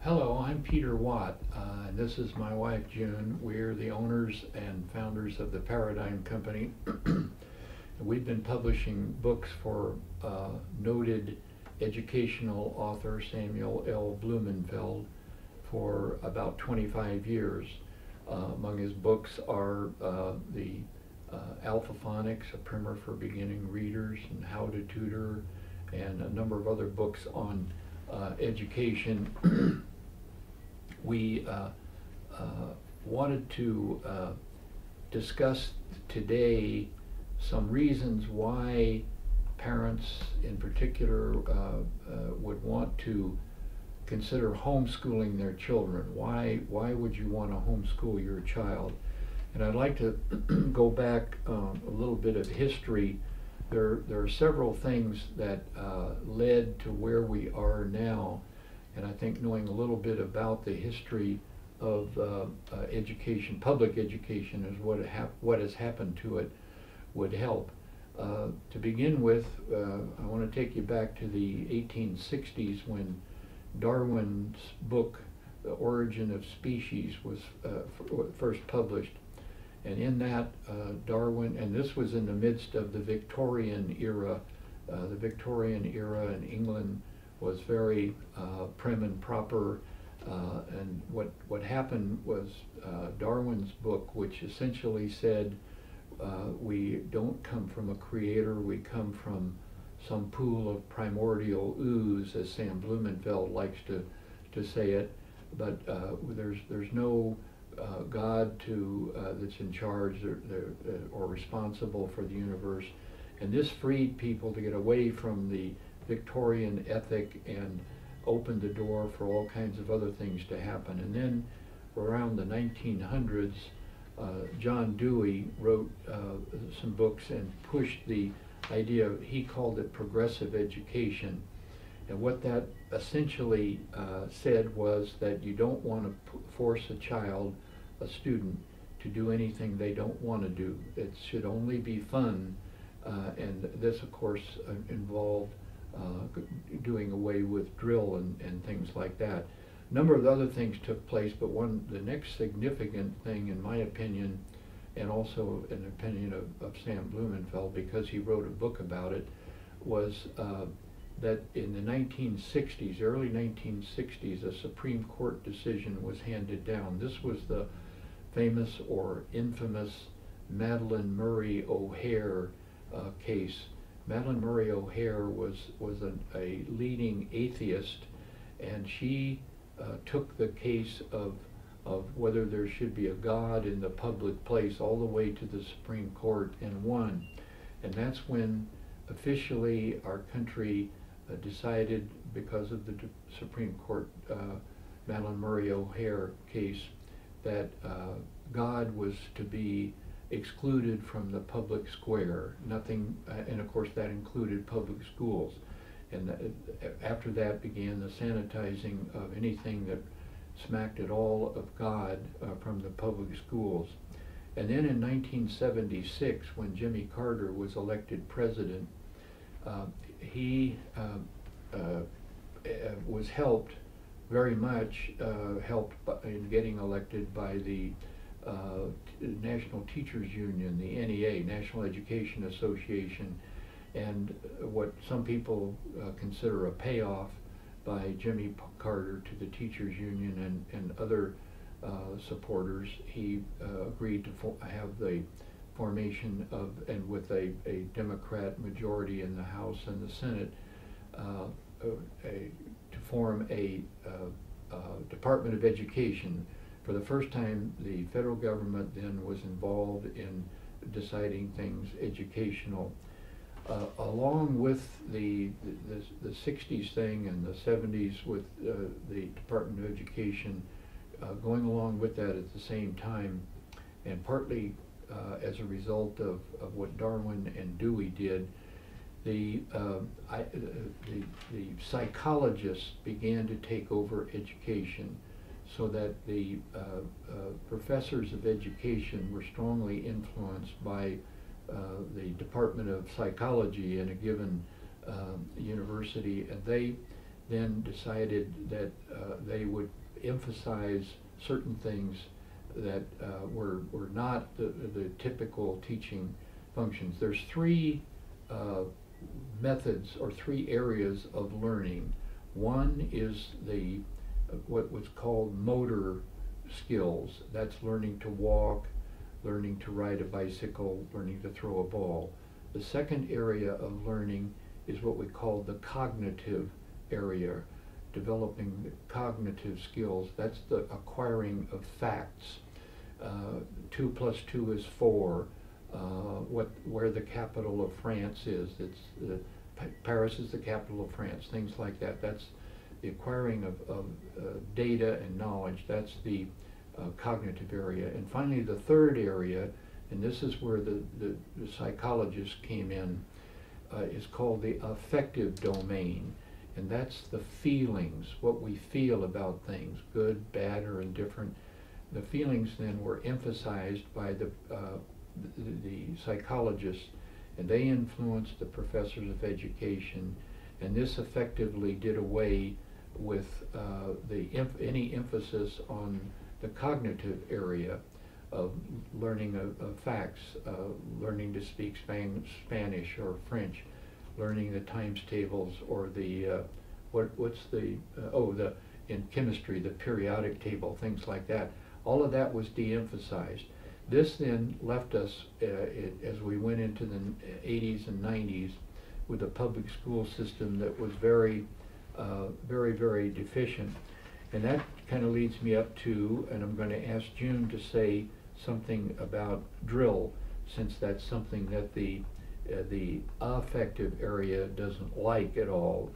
Hello, I'm Peter Watt, and this is my wife June. We're the owners and founders of the Paradigm Company. We've been publishing books for noted educational author Samuel L. Blumenfeld for about 25 years. Among his books are the Alphaphonics, a primer for beginning readers, and How to Tutor, and a number of other books on education. We wanted to discuss today some reasons why parents in particular would want to consider homeschooling their children. Why would you want to homeschool your child? And I'd like to go back a little bit of history. There are several things that led to where we are now, and I think knowing a little bit about the history of education, public education, is what has happened to it would help. To begin with, I want to take you back to the 1860s when Darwin's book, The Origin of Species, was first published. And in that, Darwin, and this was in the midst of the Victorian era. The Victorian era in England was very prim and proper, and what happened was Darwin's book, which essentially said we don't come from a creator, we come from some pool of primordial ooze, as Sam Blumenfeld likes to say it, but there's no God that's in charge or responsible for the universe. And this freed people to get away from the Victorian ethic and opened the door for all kinds of other things to happen. And then around the 1900s, John Dewey wrote some books and pushed the idea, he called it progressive education. And what that essentially said was that you don't want to force a student, to do anything they don't want to do. It should only be fun, and this of course involved doing away with drill and things like that. A number of other things took place, but the next significant thing, in my opinion, and also in the opinion of Sam Blumenfeld, because he wrote a book about it, was that in the 1960s, early 1960s, a Supreme Court decision was handed down. This was the famous or infamous Madalyn Murray O'Hair case. Madalyn Murray O'Hair was a leading atheist, and she took the case of whether there should be a God in the public place all the way to the Supreme Court and won. And that's when officially our country decided, because of the Supreme Court Madalyn Murray O'Hair case, that God was to be excluded from the public square. Nothing, and of course that included public schools. And after that began the sanitizing of anything that smacked at all of God from the public schools. And then in 1976, when Jimmy Carter was elected president, he was helped very much, in getting elected by the National Teachers Union, the NEA, National Education Association, and what some people consider a payoff by Jimmy Carter to the Teachers Union and other supporters. He agreed to have the formation of, and with a Democrat majority in the House and the Senate, to form a Department of Education. For the first time, the federal government then was involved in deciding things educational. Along with the 60s thing and the 70s with the Department of Education, going along with that at the same time, and partly as a result of what Darwin and Dewey did, the psychologists began to take over education, so that the professors of education were strongly influenced by the Department of Psychology in a given university, and they then decided that they would emphasize certain things that were not the typical teaching functions. There's three methods or three areas of learning. One is the what's called motor skills. That's learning to walk, learning to ride a bicycle, learning to throw a ball. The second area of learning is what we call the cognitive area, developing the cognitive skills. That's the acquiring of facts. 2 plus 2 is 4. Where the capital of France is. Paris is the capital of France. Things like that. That's the acquiring of data and knowledge. That's the cognitive area. And finally, the third area, and this is where the psychologists came in, is called the affective domain. And that's the feelings, what we feel about things, good, bad, or indifferent. The feelings then were emphasized by the psychologists, and they influenced the professors of education, and this effectively did away with any emphasis on the cognitive area of learning of facts, learning to speak Spanish or French, learning the times tables, or the in chemistry, the periodic table, things like that. All of that was de-emphasized. This then left us, as we went into the 80s and 90s, with a public school system that was very, very deficient. And that kind of leads me up to, and I'm going to ask June to say something about drill, since that's something that the affective area doesn't like at all.